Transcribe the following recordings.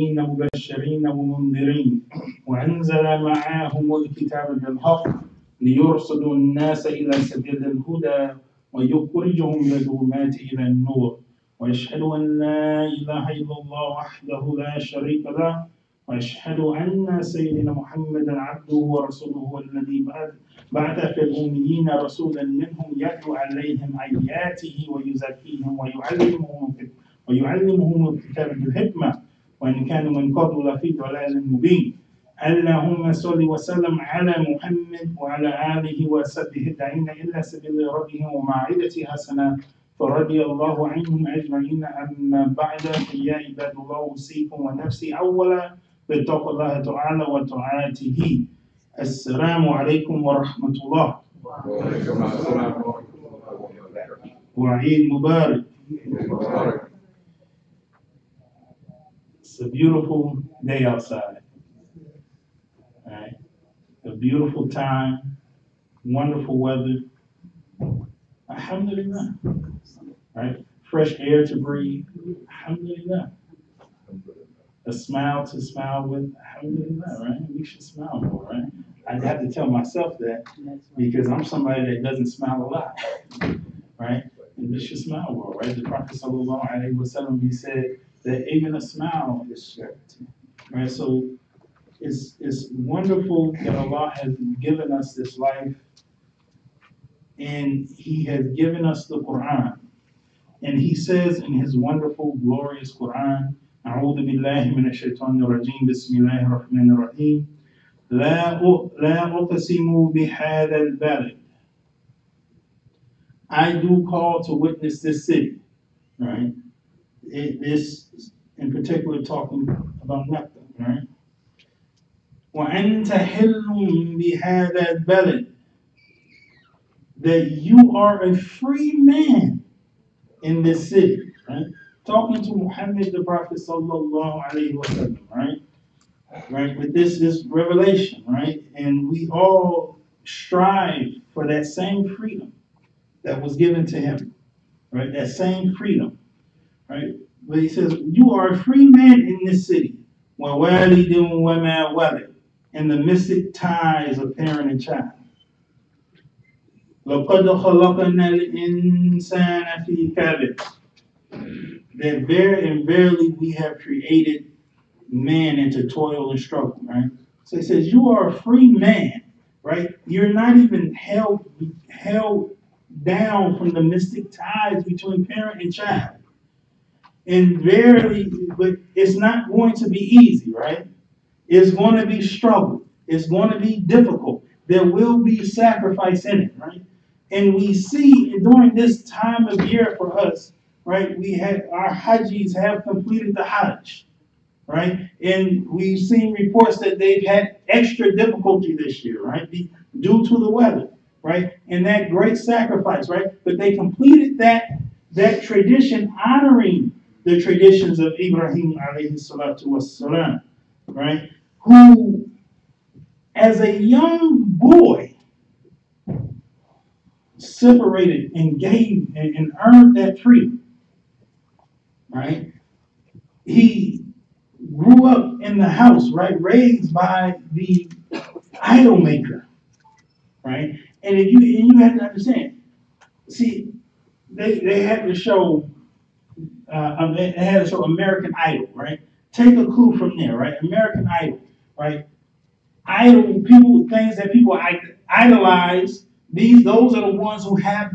مبشرين ومنذرين وأنزل معهم الكتاب بالحق ليرصدوا الناس إلى سبيل الهدى ويخرجهم من الظلمات إلى النور وأشهد أن لا إله إلا الله وحده لا شريك له وأشهد أن سيدنا محمدا عبده ورسوله الذي بعث في الأميين رسولا منهم يتلو عليهم آياته ويزكيهم ويعلمهم الكتاب بالحكمة وإن كانوا من قبل لفي ضلال مبين. اللهم صل وسلم على محمد وعلى آله وصحبه الداعين إلى سبيل ربهم وموعظة حسنة فرضي الله عنهم أجمعين. أما بعد فيا عباد الله أوصيكم ونفسي أولا بتقوى الله تعالى وطاعته. السلام عليكم ورحمة الله. وعليكم السلام ورحمة الله وبركاته. وعيد مبارك. It's a beautiful day outside. Right? A beautiful time, wonderful weather. Alhamdulillah. Right? Fresh air to breathe. Alhamdulillah. A smile to smile with. Alhamdulillah, right? We should smile more, right? I have to tell myself that because I'm somebody that doesn't smile a lot. Right? And we should smile more, right? The Prophet sallallahu alaihi wasallam, he said that even a smile is charity. Right? So it's wonderful that Allah has given us this life and He has given us the Quran. And He says in His wonderful, glorious Quran, أعوذ بالله من الشيطان الرجيم بسم الله الرحمن الرحيم لا أقسم بهذا البلد. I do call to witness this city, right? This in particular talking about Mecca, right? وأنت حل بهذا البلد. That you are a free man in this city, right? Talking to Muhammad the Prophet sallallahu alaihi wasallam, right? Right, with this revelation, right? And we all strive for that same freedom that was given to him, right? That same freedom, right? But he says, you are a free man in this city. وَوَالِدٌ وَمَا وَلَدَ. And the mystic ties of parent and child. لَقَدْ خَلَقْنَا الْإِنسَانَ فِي كَبَدٍ. That verily we have created man into toil and struggle, right? So he says, you are a free man, right? You're not even held down from the mystic ties between parent and child. And verily, but it's not going to be easy, right? It's going to be struggle. It's going to be difficult. There will be sacrifice in it, right? And we see during this time of year for us, right? We had our Hajjis have completed the Hajj. Right? And we've seen reports that they've had extra difficulty this year, right? Due to the weather, right? And that great sacrifice, right? But they completed that tradition honoring the traditions of Ibrahim alayhi salatu wassalam, right? Who, as a young boy, separated and gave and earned that freedom, right? He grew up in the house, right? Raised by the idol maker, right? And you have to understand. See, they had to show American Idol, right? Take a clue from there, right? American Idol, right? Idol people, things that people idolize. Those are the ones who have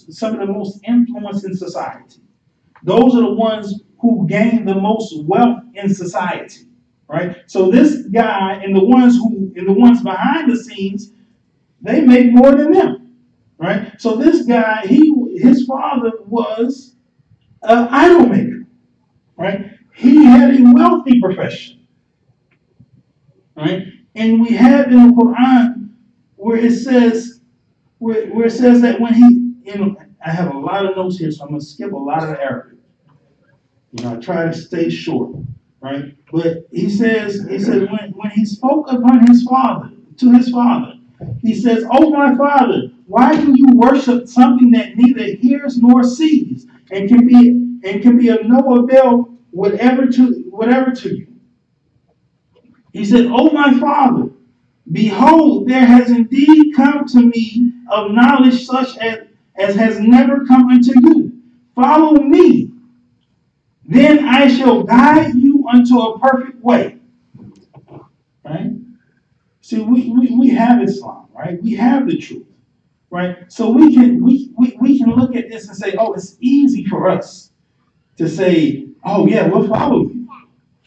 some of the most influence in society. Those are the ones who gain the most wealth in society, right? So this guy and the ones behind the scenes, they make more than them, right? So this guy, his father was an idol maker, right? He had a wealthy profession, right? And we have in the Quran where it says that when he, I have a lot of notes here, so I'm going to skip a lot of the Arabic. I try to stay short, right? But he says when he spoke upon his father, he says, "Oh my father, why do you worship something that neither hears nor sees, and can be of no avail whatever to you? He said, "O my father, behold, there has indeed come to me of knowledge such as has never come unto you. Follow me, then I shall guide you unto a perfect way." Right? See, we have Islam, right? We have the truth, right? So we can look at this and say, oh, it's easy for us to say, oh yeah, we'll follow you,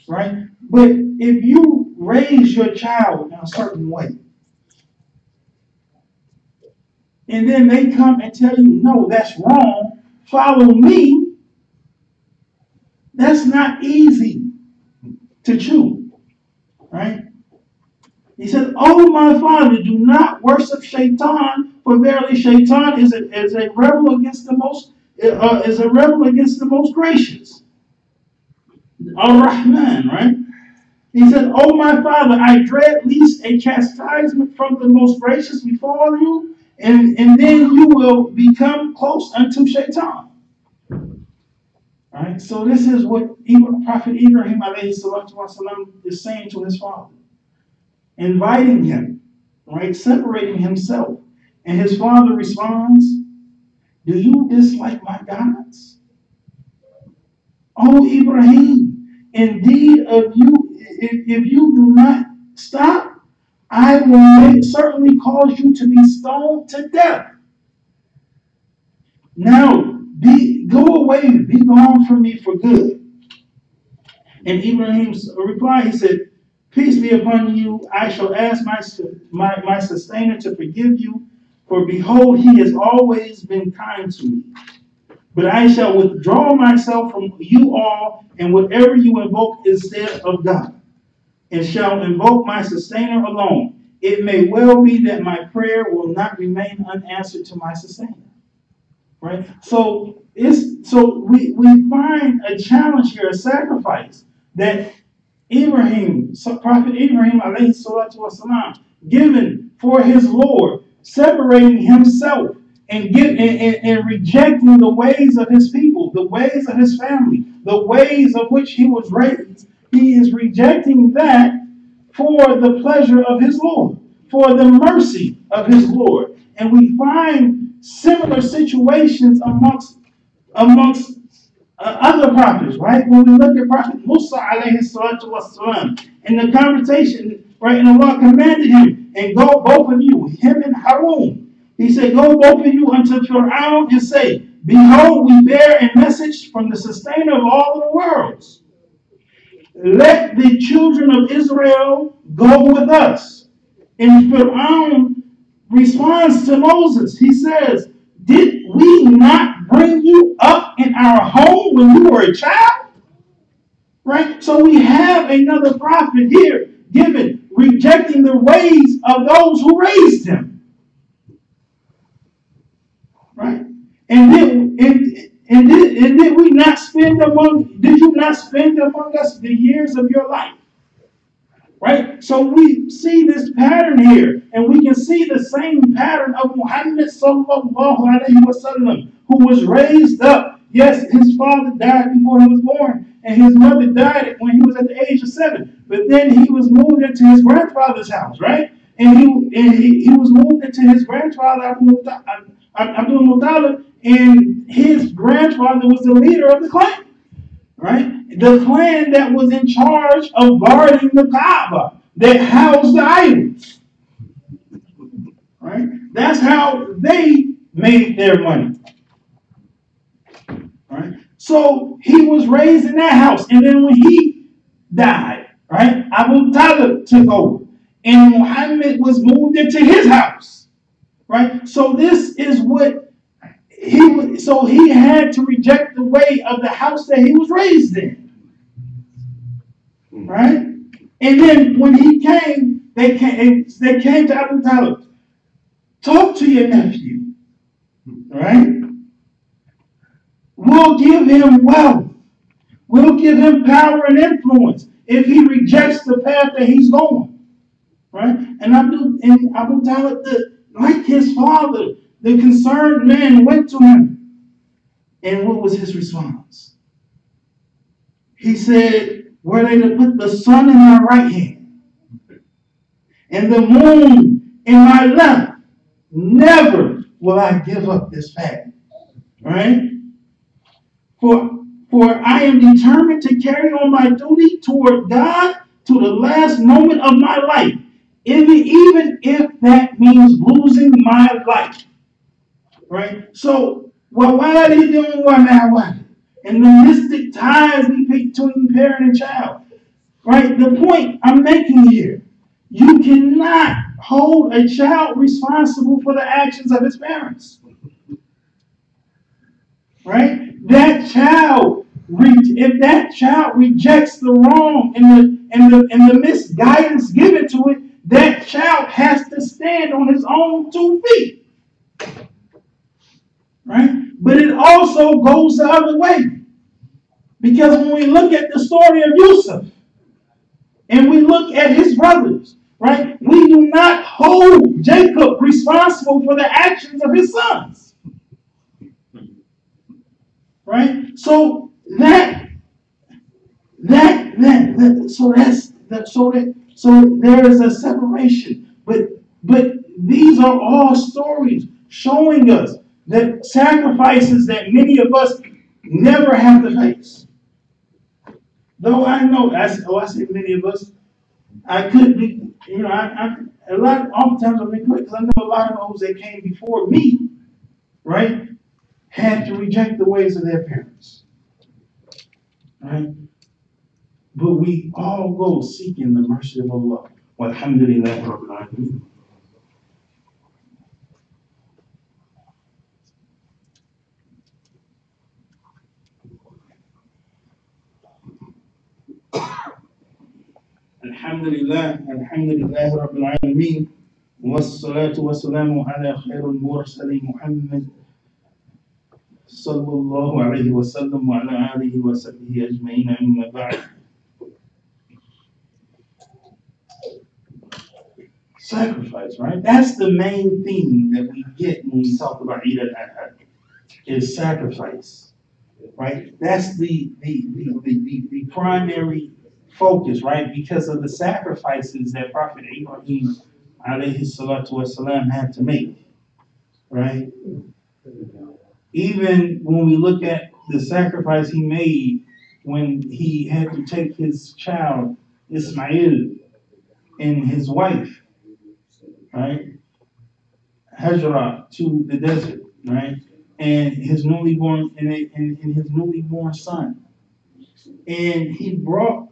right? But if you raise your child in a certain way, and then they come and tell you, no, that's wrong, follow me, that's not easy to chew, right? He said, "Oh, my father, do not worship Shaitan, for verily Shaitan is a rebel against the most gracious." Ar-Rahman, right? He said, "Oh, my father, I dread least a chastisement from the most gracious befall you, and then you will become close unto Shaitan." Right? So this is what Prophet Ibrahim alayhi salatu wasalam is saying to his father, inviting him, right, separating himself. And his father responds, "Do you dislike my gods? Oh, Ibrahim, indeed if you do not stop, I will certainly cause you to be stoned to death. Now, go away, be gone from me for good." And Ibrahim's reply, he said, "Peace be upon you. I shall ask my sustainer to forgive you, for behold, he has always been kind to me. But I shall withdraw myself from you all, and whatever you invoke instead of God, and shall invoke my sustainer alone. It may well be that my prayer will not remain unanswered to my sustainer." Right? So we find a challenge here, a sacrifice that Prophet Ibrahim alayhi salatu wasalam, given for his Lord, separating himself and rejecting the ways of his people, the ways of his family, the ways of which he was raised. He is rejecting that for the pleasure of his Lord, for the mercy of his Lord. And we find similar situations amongst other prophets, right? When we look at Prophet Musa alayhi salatu wasalam, in the conversation, right, and Allah commanded him, and go both of you, him and Harun. He said, "Go both of you unto Fir'aun and say, behold, we bear a message from the sustainer of all the worlds. Let the children of Israel go with us." And Fir'aun responds to Moses. He says, "Did we not bring you up in our home when you were a child?" Right? So we have another prophet here given, rejecting the ways of those who raised him. Right? And did we not did you not spend among us the years of your life? Right? So we see this pattern here, and we can see the same pattern of Muhammad sallallahu alaihi wasallam, who was raised up. Yes, his father died before he was born, and his mother died when he was at the age of 7. But then he was moved into his grandfather's house, right? And he was moved into his grandfather Abdul Muttalib, and his grandfather was the leader of the clan. Right? The clan that was in charge of guarding the Kaaba, that housed the idols. Right? That's how they made their money. Right? So he was raised in that house, and then when he died, right, Abu Talib took over, and Muhammad was moved into his house. Right? So this is what so he had to reject the way of the house that he was raised in. Right? And then when he came, they came to Abu Talib. Talk to your nephew. Right? We'll give him wealth. We'll give him power and influence if he rejects the path that he's going. Right? And Abu Talib, like his father, the concerned man went to him. And what was his response? He said, "Were they to put the sun in my right hand and the moon in my lap. Never will I give up this fact. Right? For, for I am determined to carry on my duty toward God to the last moment of my life, even if that means losing my life. Right? So, why are they doing what now? And the mystic ties between parent and child. Right? The point I'm making here, you cannot hold a child responsible for the actions of his parents. Right? If that child rejects the wrong and the misguidance given to it, that child has to stand on his own 2 feet. Right? But it also goes the other way. Because when we look at the story of Yusuf and we look at his brothers, right, we do not hold Jacob responsible for the actions of his sons. Right? So there is a separation. But these are all stories showing us that sacrifices that many of us never have to face. Though I know, I say many of us, I could be, oftentimes I'm incorrect because I know a lot of those that came before me, right, had to reject the ways of their parents. Right? But we all go seeking the mercy of Allah. Walhamdulillah Rabbil Alameen. Alhamdulillah Rabbil Alameen. والصلاة والسلام على خير المرسلين محمد صلى الله عليه وسلم وعلى آله وصحبه أجمعين أما بعد. Sacrifice, right? That's the main thing that we get when we talk about Eid al-Adha, is sacrifice, right? That's the primary focus, right? Because of the sacrifices that Prophet Ibrahim alayhi salatu wasalam had to make, right? Even when we look at the sacrifice he made when he had to take his child Ismail and his wife, right, Hajra, to the desert, right, and his newly born son, and he brought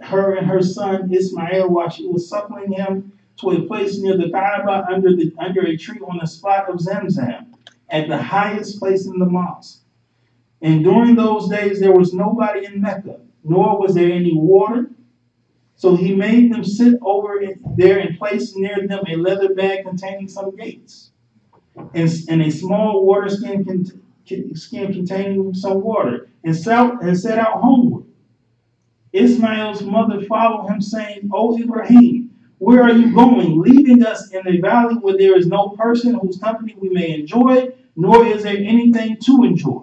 her and her son Ismail while she was suckling him to a place near the Kaaba under a tree on the spot of Zamzam, at the highest place in the mosque. And during those days there was nobody in Mecca, nor was there any water. So he made them sit over there and placed near them a leather bag containing some dates and a small water skin containing some water, and set out homeward. Ismail's mother followed him, saying, "O Ibrahim, where are you going, leaving us in a valley where there is no person whose company we may enjoy, nor is there anything to enjoy?"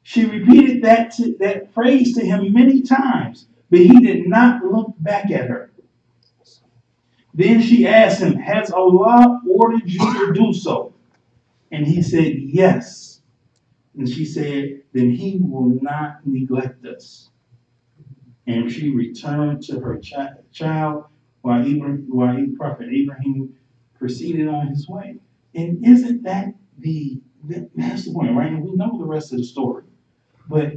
She repeated that phrase to him many times, but he did not look back at her. Then she asked him, "Has Allah ordered you to do so?" And he said, "Yes." And she said, "Then he will not neglect us." And she returned to her child while Prophet Abraham proceeded on his way. And isn't that that's the point, right? And we know the rest of the story. But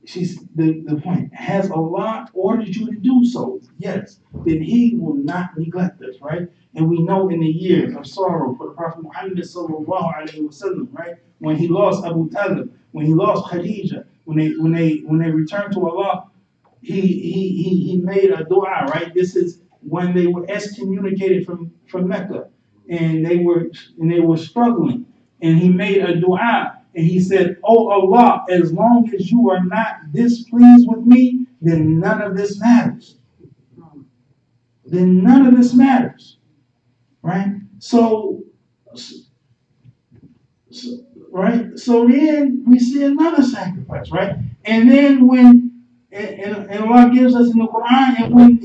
she's the point. Has Allah ordered you to do so? Yes. Then he will not neglect us, right? And we know in the years of sorrow for the Prophet Muhammad sallallahu alaihi wasallam, right? When he lost Abu Talib, when he lost Khadija, when they returned to Allah, he made a dua, right? This is when they were excommunicated from Mecca, and they were struggling, and he made a dua, and he said, "Oh Allah, as long as you are not displeased with me, then none of this matters. Then none of this matters." Right? So then we see another sacrifice, right? And then and Allah gives us in the Quran, and when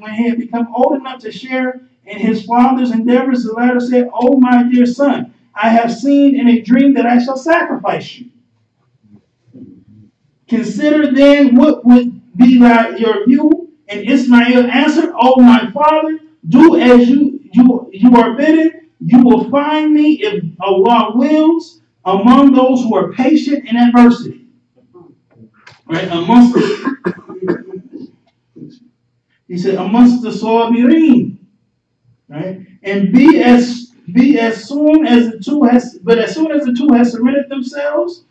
when he had become old enough to share in his father's endeavors, the latter said, "Oh my dear son, I have seen in a dream that I shall sacrifice you. Consider then what would be your view." And Ismail answered, "Oh my father, do as you are bidden. You will find me, if Allah wills, among those who are patient in adversity." Right? He said, amongst the Sabirin. Right? And as soon as the two has surrendered themselves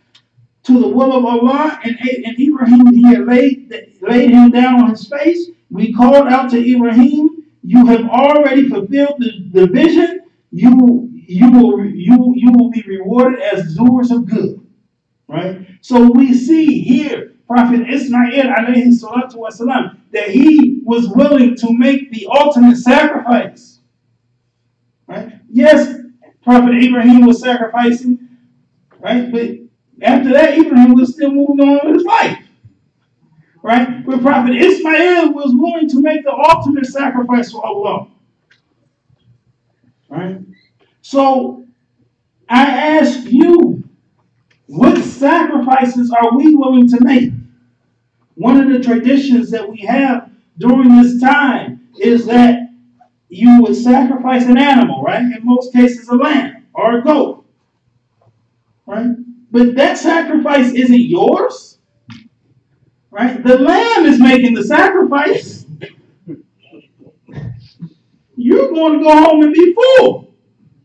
to the will of Allah, and Ibrahim, he had laid him down on his face, we called out to Ibrahim, "You have already fulfilled the vision. You will be rewarded as doers of good." Right? So we see here Prophet Ismail alayhi salatu wasalam, that he was willing to make the ultimate sacrifice. Right? Yes, Prophet Ibrahim was sacrificing, right? But after that, Ibrahim was still moving on with his life. Right? But Prophet Ismail was willing to make the ultimate sacrifice for Allah. Right? So I ask you, what sacrifices are we willing to make? One of the traditions that we have during this time is that you would sacrifice an animal, right? In most cases, a lamb or a goat, right? But that sacrifice isn't yours, right? The lamb is making the sacrifice. You're going to go home and be full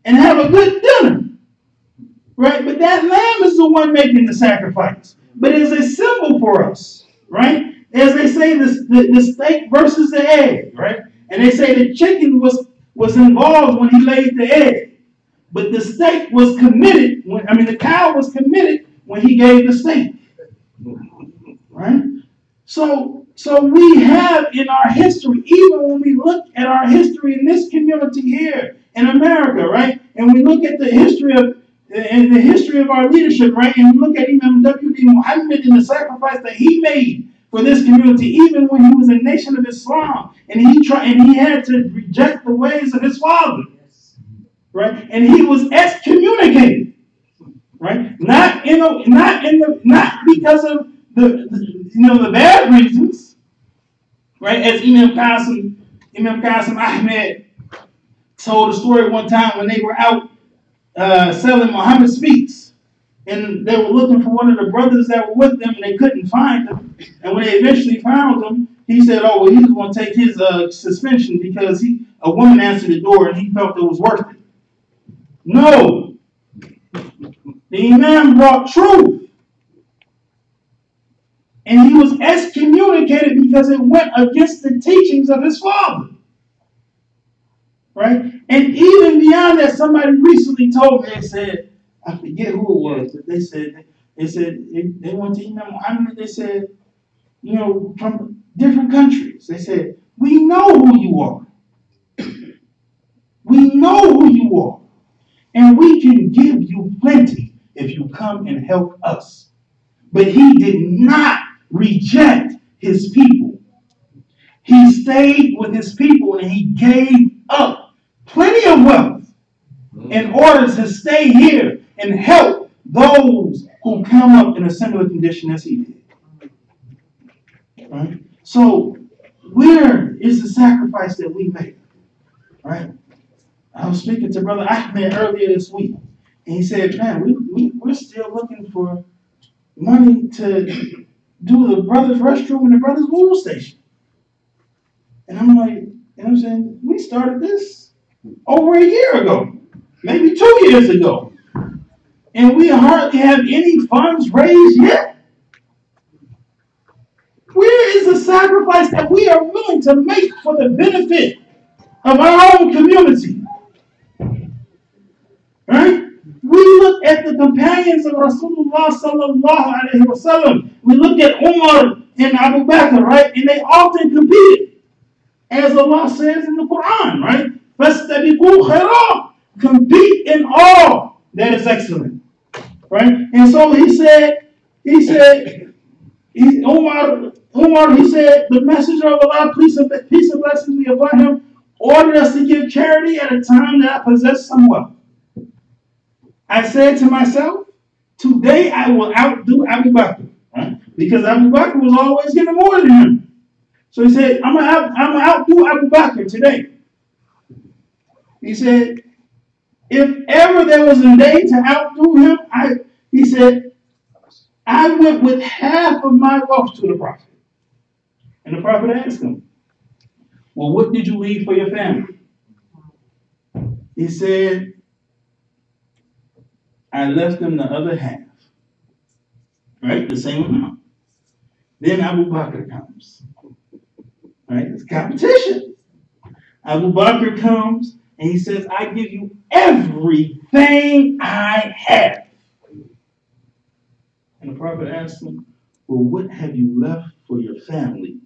and have a good dinner, right? But that lamb is the one making the sacrifice. But it's a symbol for us, right? As they say, the steak versus the egg, right? And they say the chicken was involved when he laid the egg. But the steak was committed, the cow was committed when he gave the steak. Right? So we have in our history, even when we look at our history in this community here in America, right? And we look at the history of our leadership, right? And we look at Imam W.D. Muhammad and the sacrifice that he made for this community, even when he was a nation of Islam, and he had to reject the ways of his father, right? And he was excommunicated, right? Not because of the bad reasons, right? As Imam Kasib Ahmed told a story one time when they were out selling Muhammad Speaks. And they were looking for one of the brothers that were with them, and they couldn't find him. And when they eventually found him, he said, "Oh, well, he was going to take his suspension because a woman answered the door, and he felt it was worth it." No, the Imam brought truth, and he was excommunicated because it went against the teachings of his father. Right? And even beyond that, somebody recently told me, they said, I forget who it was, but they said they went to Imam Muhammad. They said, from different countries. They said, "We know who you are. We know who you are, and we can give you plenty if you come and help us." But he did not reject his people. He stayed with his people, and he gave up plenty of wealth in order to stay here and help those who come up in a similar condition as he did. Right? So, where is the sacrifice that we make? Right? I was speaking to Brother Ahmed earlier this week, and he said, "Man, we're still looking for money to do the brother's restroom and the brother's woo station." And I'm like, I'm saying, we started this over a year ago, maybe 2 years ago. And we hardly have any funds raised yet. Where is the sacrifice that we are willing to make for the benefit of our own community? Right? We look at the companions of Rasulullah sallallahu alaihi wasallam. We look at Umar and Abu Bakr, right? And they often competed. As Allah says in the Quran, right? فَاسْتَبِقُوا خَيْرًا. Compete in all that is excellent. Right? And so he said, Umar, he said, the messenger of Allah, peace and blessings be upon him, ordered us to give charity at a time that I possessed some wealth. I said to myself, today I will outdo Abu Bakr. Right? Because Abu Bakr was always getting more than him. So he said, I'm gonna outdo Abu Bakr today. He said, if ever there was a day to outdo him, he said, I went with half of my wealth to the Prophet. And the Prophet asked him, well, what did you leave for your family? He said, I left them the other half. Right? The same amount. Then Abu Bakr comes. Right? It's competition. Abu Bakr comes and he says, I give you everything I have. And the Prophet asked him, well, what have you left for your family?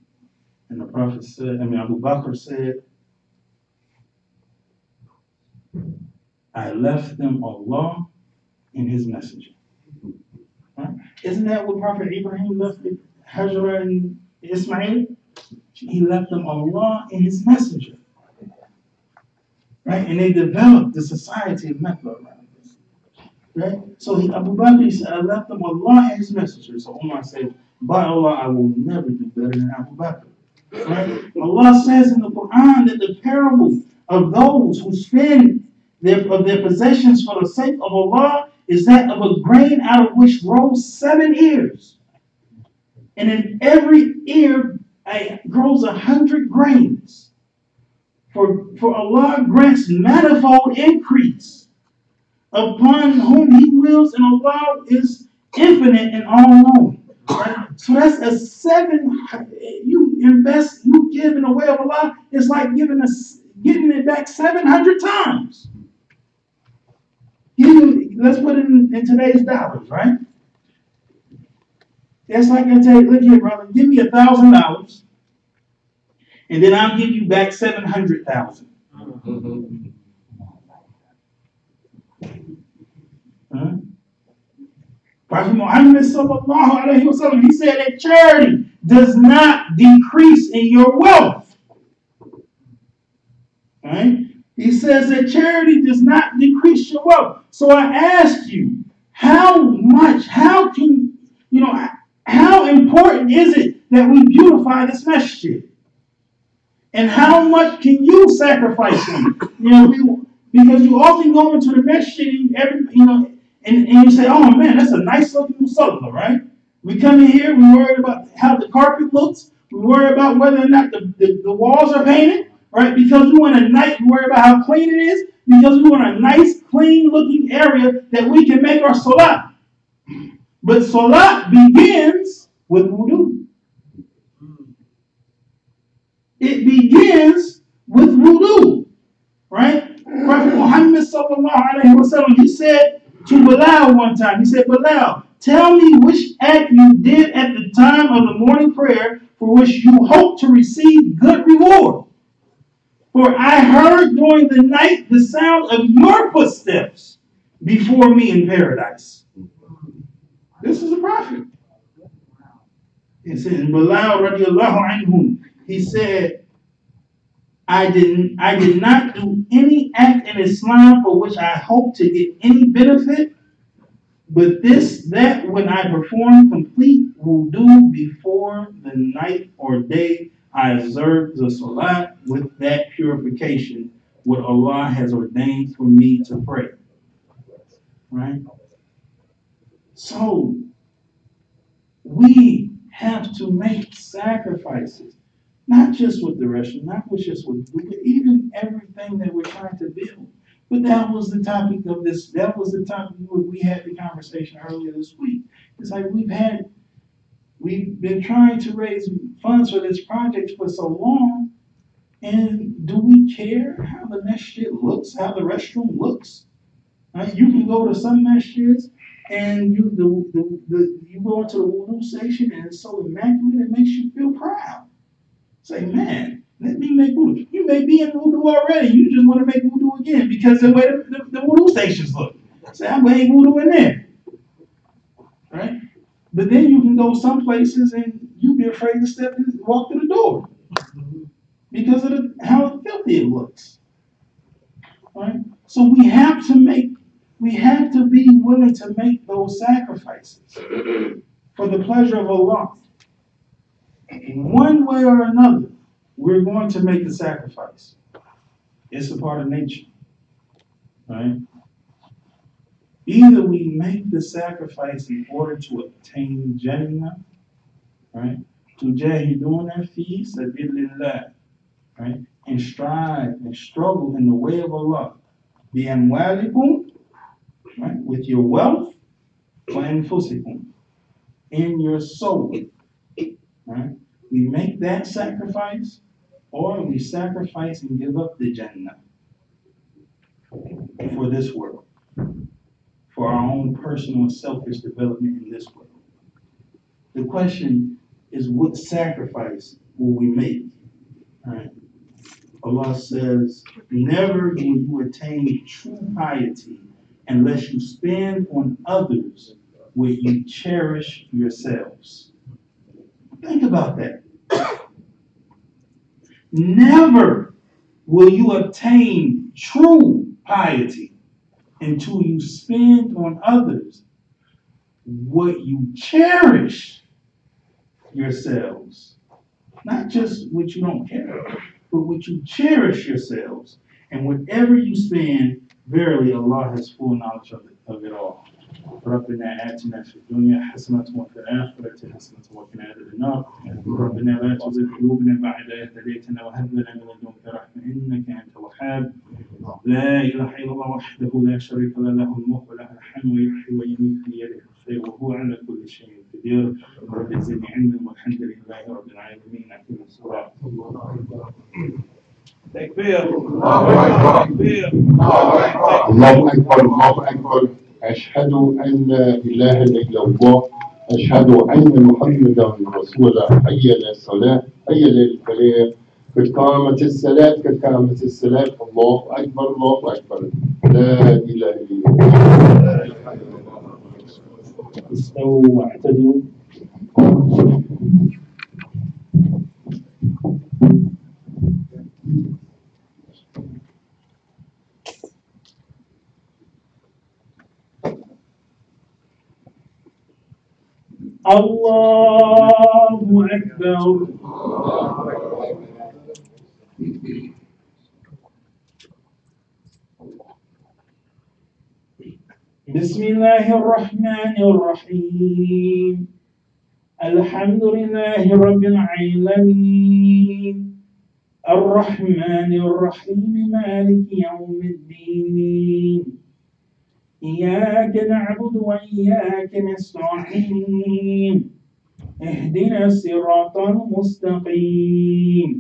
And the Prophet said, Abu Bakr said, I left them Allah and His Messenger. Right? Isn't that what Prophet Ibrahim left Hajar and Ismail? He left them Allah and His Messenger. Right? And they developed the society of Mecca around this. Right? So Abu Bakr said, I left them Allah and His Messenger. So Umar said, by Allah, I will never do better than Abu Bakr. Right? Allah says in the Quran that the parable of those who spend their possessions for the sake of Allah is that of a grain out of which grows 7 ears. And in every ear grows 100 grains. For Allah grants manifold increase upon whom He wills, and Allah is infinite and all-knowing. Right? So that's a 7. You invest, you give in the way of Allah. It's like getting it back 700 times. Let's put it in today's dollars, right? That's like I tell you, look here, brother, give me $1,000, and then I'll give you back 700,000. Huh? Prophet Muhammad sallallahu alaihi wasallam, he said that charity does not decrease in your wealth. Right? He says that charity does not decrease your wealth. So I ask you, how important is it that we beautify this masjid? And how much can you sacrifice on it? Because you often go into the masjid and you say, oh man, that's a nice looking musalla, right? We come in here, we worry about how the carpet looks, we worry about whether or not the walls are painted, right? Because we worry about how clean it is, because we want a nice, clean looking area that we can make our salat. But salat begins with wudu. It begins with wudu, right? Prophet Muhammad sallallahu alaihi wasallam, he said to Bilal one time, he said, Bilal, tell me which act you did at the time of the morning prayer for which you hope to receive good reward. For I heard during the night the sound of your footsteps before me in paradise. This is a prophet. He said, in Bilal radiallahu anhu, he said, I did not do any act in Islam for which I hope to get any benefit, but that when I perform complete wudu before the night or day, I observe the salat with that purification, what Allah has ordained for me to pray. Right? So, we have to make sacrifices. Not just with the restaurant, not just with food, but even everything that we're trying to build. But that was the topic of this. That was the topic we had the conversation earlier this week. It's like we've been trying to raise funds for this project for so long, and do we care how the masjid looks, how the restroom looks? Right? You can go to some masjids and you go into the wudu station and it's so immaculate it makes you feel proud. Say, man, let me make wudu. You may be in wudu already. You just want to make wudu again because the way the wudu stations look. Say, I'm going to wudu in there. Right? But then you can go some places and you be afraid to walk through the door because of how filthy it looks. Right? So we have to be willing to make those sacrifices for the pleasure of Allah. One way or another, we're going to make the sacrifice. It's a part of nature. Right? Either we make the sacrifice in order to obtain Jannah, right? Tujahiduna fi sabilillah, right? And strive and struggle in the way of Allah. Bi amwalikum, right? With your wealth, wa anfusikum, in your soul, right? We make that sacrifice, or we sacrifice and give up the Jannah for this world, for our own personal and selfish development in this world. The question is, what sacrifice will we make? Right? Allah says, never will you attain true piety unless you spend on others what you cherish yourselves. Think about that. Never will you obtain true piety until you spend on others what you cherish yourselves. Not just what you don't care, but what you cherish yourselves. And whatever you spend, verily Allah has full knowledge of it all. ربنا آتنا في الدنيا حسنة وفي الآخرة حسنة وقنا عذاب النار ربنا لا تزغ قلوبنا بعد إذ هديتنا وهب لنا من لدنك رحمة إنك أنت الوهاب لا إله إلا الله وحده لا شريك له له الملك وله الحمد ويحيي ويميت بيده الخير وهو على كل شيء قدير رب زدني علما والحمد لله رب العالمين أقم الصلاة تكبير الله أكبر الله أكبر الله أكبر أشهد أن لا إله إلا الله أشهد أن محمدا رسول الله حي على الصلاة حي على الفلاح قد قامت الصلاة قد قامت الصلاة الله أكبر الله أكبر لا إله إلا الله استووا واعتدوا الله أكبر بسم الله الرحمن الرحيم الحمد لله رب العالمين الرحمن الرحيم مالك يوم الدين إياك نعبد وإياك نستعين اهدنا الصراط المستقيم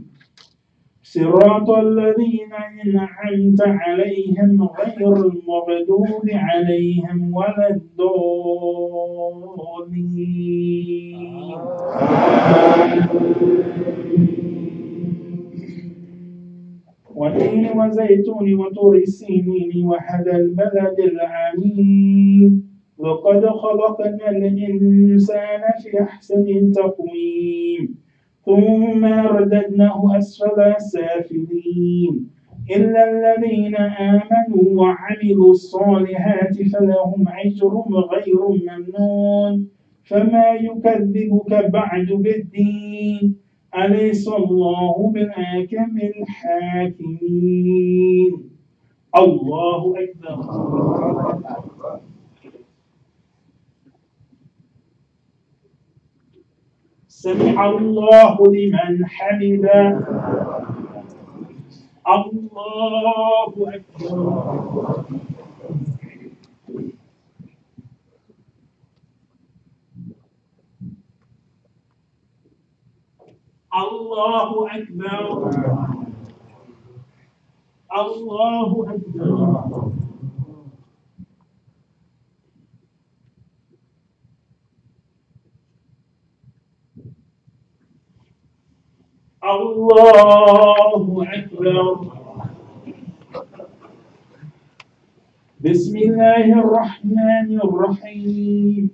صراط الذين أنعمت عليهم غير المغضوب عليهم ولا الضالين وتين وزيتون وطور سينين وهذا البلد الأمين لقد خلقنا الإنسان في أحسن تقويم ثم رددناه أسفل سافلين إلا الذين آمنوا وعملوا الصالحات فلهم أجر غير ممنون فما يكذبك بعد بالدين أليس الله بأحكم الحاكمين الله أكبر سمع الله لمن حمده الله أكبر الله أكبر الله أكبر الله أكبر بسم الله الرحمن الرحيم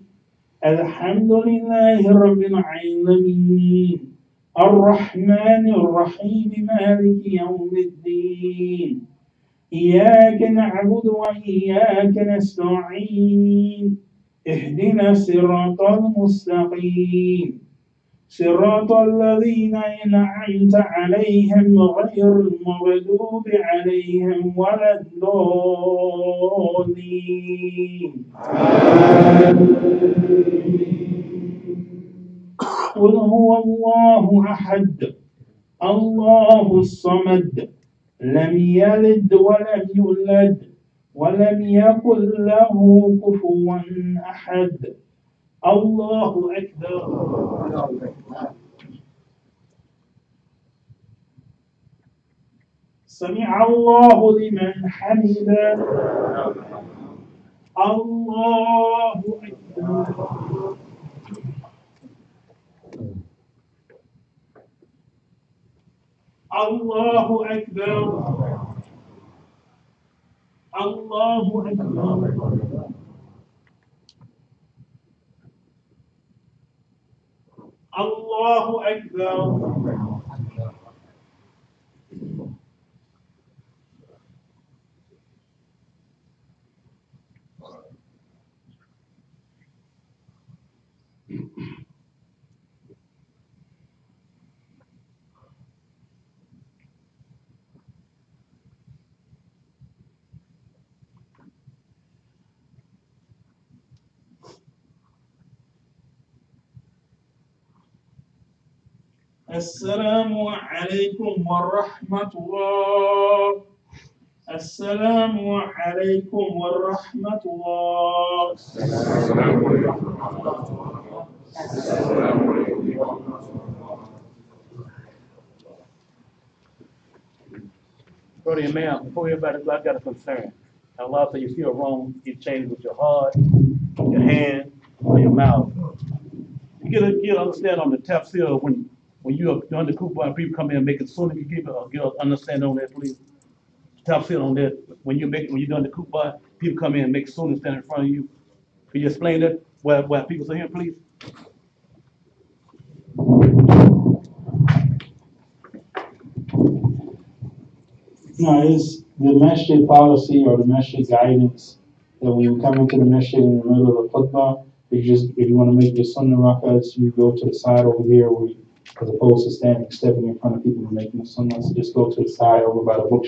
الحمد لله رب العالمين الرحمن الرحيم مالك يوم الدين إياك نعبد وإياك نستعين اهدنا الصراط المستقيم صراط الذين أنعمت عليهم غير المغضوب عليهم ولا الضالين قل هو الله أحد الله الصمد لم يلد ولم يولد ولم يكن له كفوا أحد الله أكبر سمع الله لمن حمده الله أكبر الله أكبر الله أكبر الله أكبر السلام عليكم ورحمة الله السلام عليكم ورحمة الله Brother Imam, before everybody go, I got a concern. Allah said you feel wrong, you change with your heart, your hand, or your mouth. You get an understanding on the tafsir when you are doing the kufa and people come in and make it sunnah. You get an understanding on that, please. Tafsir on that when you're doing the kufa, people come in and make sunnah stand in front of you. Can you explain that where people are here, please? No, it's the masjid policy or the masjid guidance that when you come into the masjid in the middle of the khutbah, if you want to make your sunnah rakats, you go to the side over here as opposed to stepping in front of people and making the sunnah, so just go to the side over by the book.